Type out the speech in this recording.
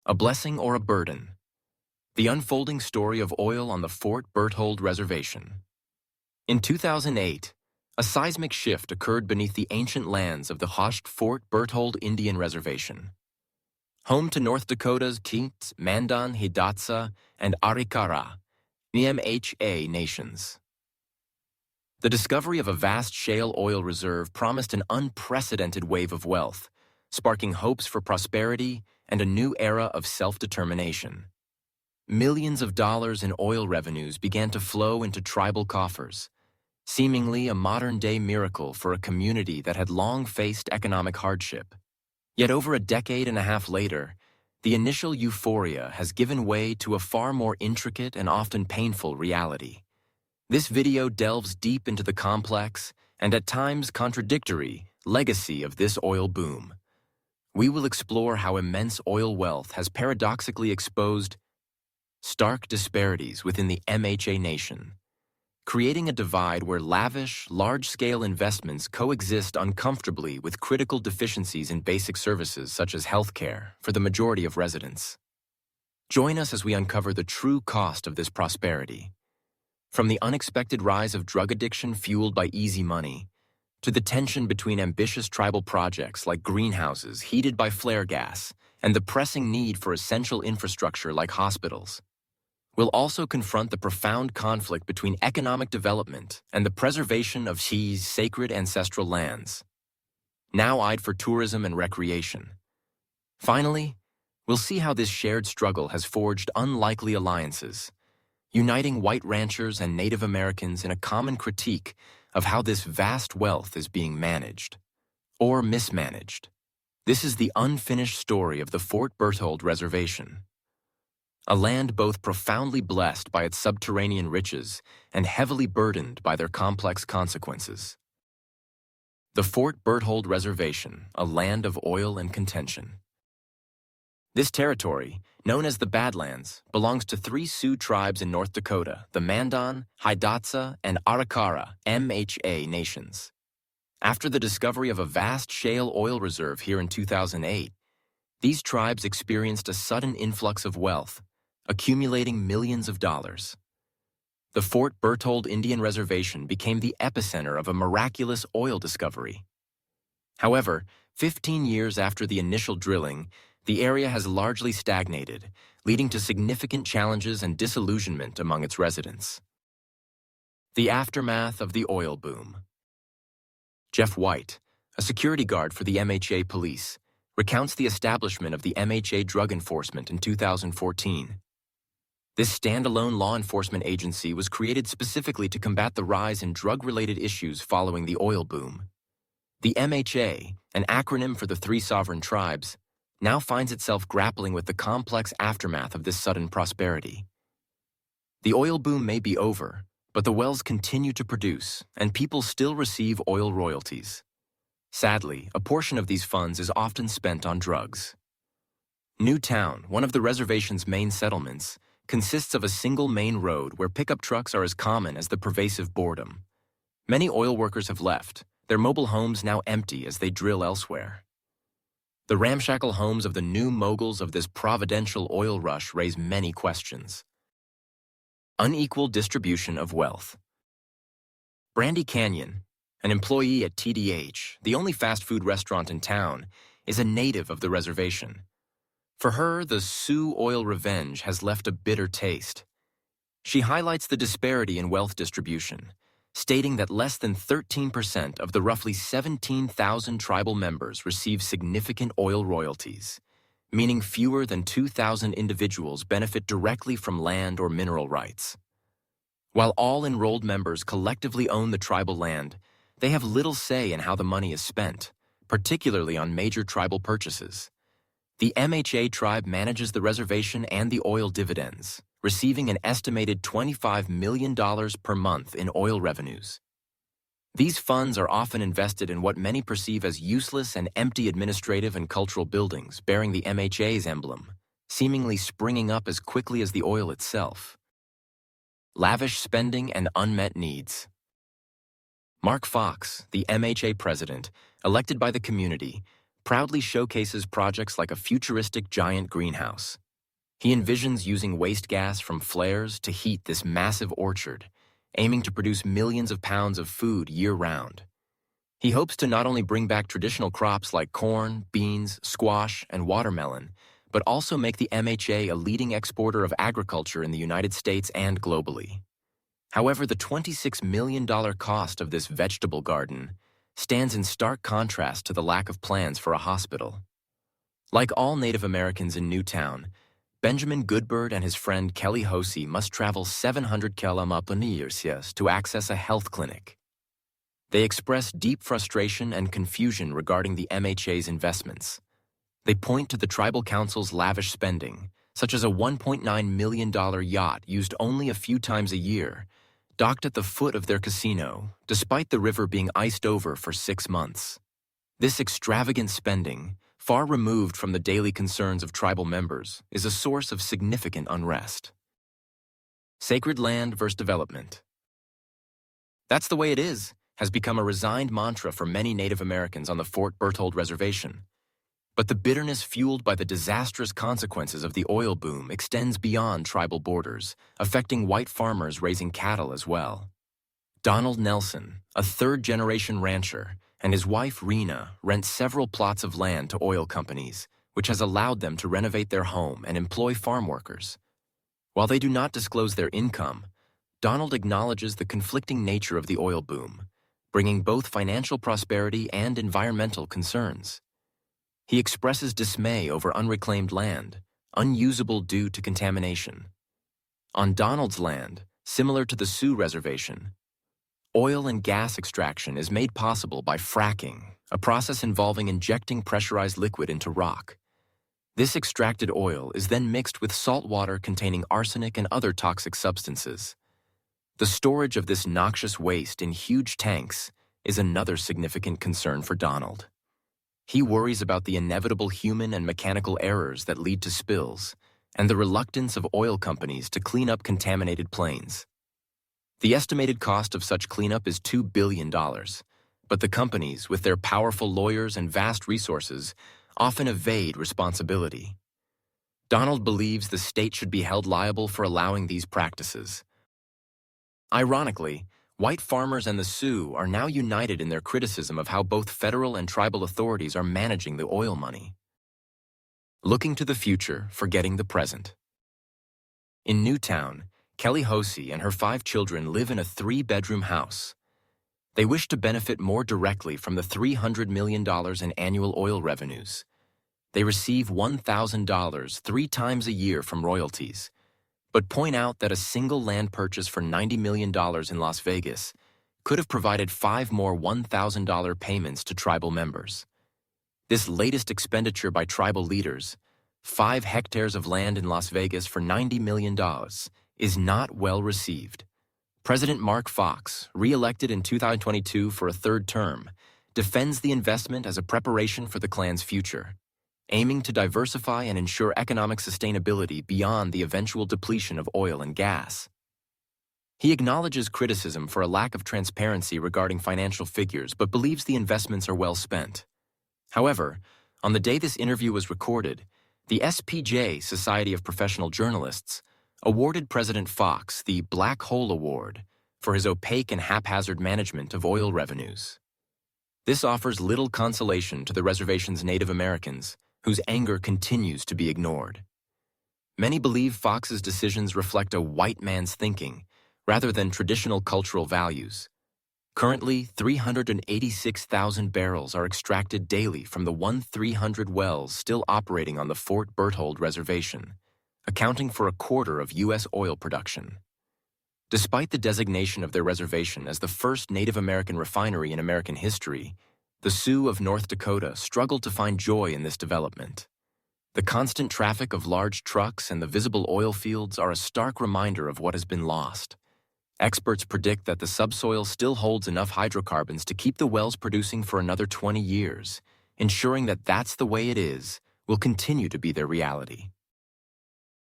A blessing or a burden? The unfolding story of oil on the Fort Berthold Reservation. In 2008, a seismic shift occurred beneath the ancient lands of the hushed Fort Berthold Indian Reservation. Home to North Dakota's Tint, Mandan, Hidatsa, and Arikara, the MHA Nations. The discovery of a vast shale oil reserve promised an unprecedented wave of wealth, sparking hopes for prosperity and a new era of self-determination. Millions of dollars in oil revenues began to flow into tribal coffers, seemingly a modern-day miracle for a community that had long faced economic hardship. Yet over a decade and a half later, the initial euphoria has given way to a far more intricate and often painful reality. This video delves deep into the complex and at times contradictory legacy of this oil boom. We will explore how immense oil wealth has paradoxically exposed stark disparities within the MHA Nation, creating a divide where lavish, large-scale investments coexist uncomfortably with critical deficiencies in basic services such as healthcare for the majority of residents. Join us as we uncover the true cost of this prosperity. From the unexpected rise of drug addiction fueled by easy money, to the tension between ambitious tribal projects like greenhouses heated by flare gas and the pressing need for essential infrastructure like hospitals. We'll also confront the profound conflict between economic development and the preservation of Xi's sacred ancestral lands, now eyed for tourism and recreation. Finally, we'll see how this shared struggle has forged unlikely alliances, uniting white ranchers and Native Americans in a common critique of how this vast wealth is being managed, or mismanaged. This is the unfinished story of the Fort Berthold Reservation, a land both profoundly blessed by its subterranean riches and heavily burdened by their complex consequences. The Fort Berthold Reservation, a land of oil and contention. This territory, known as the Badlands, belongs to three Sioux tribes in North Dakota, the Mandan, Hidatsa, and Arikara MHA Nations. After the discovery of a vast shale oil reserve here in 2008, these tribes experienced a sudden influx of wealth, accumulating millions of dollars. The Fort Berthold Indian Reservation became the epicenter of a miraculous oil discovery. However, 15 years after the initial drilling, the area has largely stagnated, leading to significant challenges and disillusionment among its residents. The aftermath of the oil boom. Jeff White, a security guard for the MHA police, recounts the establishment of the MHA Drug Enforcement in 2014. This standalone law enforcement agency was created specifically to combat the rise in drug-related issues following the oil boom. The MHA, an acronym for the three sovereign tribes, now finds itself grappling with the complex aftermath of this sudden prosperity. The oil boom may be over, but the wells continue to produce, and people still receive oil royalties. Sadly, a portion of these funds is often spent on drugs. Newtown, one of the reservation's main settlements, consists of a single main road where pickup trucks are as common as the pervasive boredom. Many oil workers have left, their mobile homes now empty as they drill elsewhere. The ramshackle homes of the new moguls of this providential oil rush raise many questions. Unequal distribution of wealth. Brandy Canyon, an employee at TDH, the only fast food restaurant in town, is a native of the reservation. For her, the Sioux oil revenge has left a bitter taste. She highlights the disparity in wealth distribution, stating that less than 13% of the roughly 17,000 tribal members receive significant oil royalties, meaning fewer than 2,000 individuals benefit directly from land or mineral rights. While all enrolled members collectively own the tribal land, they have little say in how the money is spent, particularly on major tribal purchases. The MHA tribe manages the reservation and the oil dividends, receiving an estimated $25 million per month in oil revenues. These funds are often invested in what many perceive as useless and empty administrative and cultural buildings bearing the MHA's emblem, seemingly springing up as quickly as the oil itself. Lavish spending and unmet needs. Mark Fox, the MHA president, elected by the community, proudly showcases projects like a futuristic giant greenhouse. He envisions using waste gas from flares to heat this massive orchard, aiming to produce millions of pounds of food year-round. He hopes to not only bring back traditional crops like corn, beans, squash, and watermelon, but also make the MHA a leading exporter of agriculture in the United States and globally. However, the $26 million cost of this vegetable garden stands in stark contrast to the lack of plans for a hospital. Like all Native Americans in Newtown, Benjamin Goodbird and his friend Kelly Hosey must travel 700 kilometers to access a health clinic. They express deep frustration and confusion regarding the MHA's investments. They point to the Tribal Council's lavish spending, such as a $1.9 million yacht used only a few times a year, docked at the foot of their casino, despite the river being iced over for 6 months. This extravagant spending, far removed from the daily concerns of tribal members, is a source of significant unrest. Sacred land versus development. That's the way it is has become a resigned mantra for many Native Americans on the Fort Berthold Reservation. But the bitterness fueled by the disastrous consequences of the oil boom extends beyond tribal borders, affecting white farmers raising cattle as well. Donald Nelson, a third-generation rancher, and his wife Rena rent several plots of land to oil companies, which has allowed them to renovate their home and employ farm workers. While they do not disclose their income, Donald acknowledges the conflicting nature of the oil boom, bringing both financial prosperity and environmental concerns. He expresses dismay over unreclaimed land, unusable due to contamination. On Donald's land, similar to the Sioux Reservation, oil and gas extraction is made possible by fracking, a process involving injecting pressurized liquid into rock. This extracted oil is then mixed with salt water containing arsenic and other toxic substances. The storage of this noxious waste in huge tanks is another significant concern for Donald. He worries about the inevitable human and mechanical errors that lead to spills and the reluctance of oil companies to clean up contaminated planes. The estimated cost of such cleanup is $2 billion, but the companies, with their powerful lawyers and vast resources, often evade responsibility. Donald believes the state should be held liable for allowing these practices. Ironically, white farmers and the Sioux are now united in their criticism of how both federal and tribal authorities are managing the oil money. Looking to the future, forgetting the present. In Newtown, Kelly Hosey and her 5 children live in a 3-bedroom house. They wish to benefit more directly from the $300 million in annual oil revenues. They receive $1,000 3 times a year from royalties, but point out that a single land purchase for $90 million in Las Vegas could have provided 5 more $1,000 payments to tribal members. This latest expenditure by tribal leaders, 5 hectares of land in Las Vegas for $90 million, is not well received. President Mark Fox, re-elected in 2022 for a 3rd term, defends the investment as a preparation for the clan's future, aiming to diversify and ensure economic sustainability beyond the eventual depletion of oil and gas. He acknowledges criticism for a lack of transparency regarding financial figures, but believes the investments are well spent. However, on the day this interview was recorded, the SPJ, Society of Professional Journalists, awarded President Fox the Black Hole Award for his opaque and haphazard management of oil revenues. This offers little consolation to the reservation's Native Americans, whose anger continues to be ignored. Many believe Fox's decisions reflect a white man's thinking rather than traditional cultural values. Currently, 386,000 barrels are extracted daily from the 1,300 wells still operating on the Fort Berthold Reservation, accounting for a quarter of U.S. oil production. Despite the designation of their reservation as the first Native American refinery in American history, the Sioux of North Dakota struggled to find joy in this development. The constant traffic of large trucks and the visible oil fields are a stark reminder of what has been lost. Experts predict that the subsoil still holds enough hydrocarbons to keep the wells producing for another 20 years, ensuring that that's the way it is will continue to be their reality.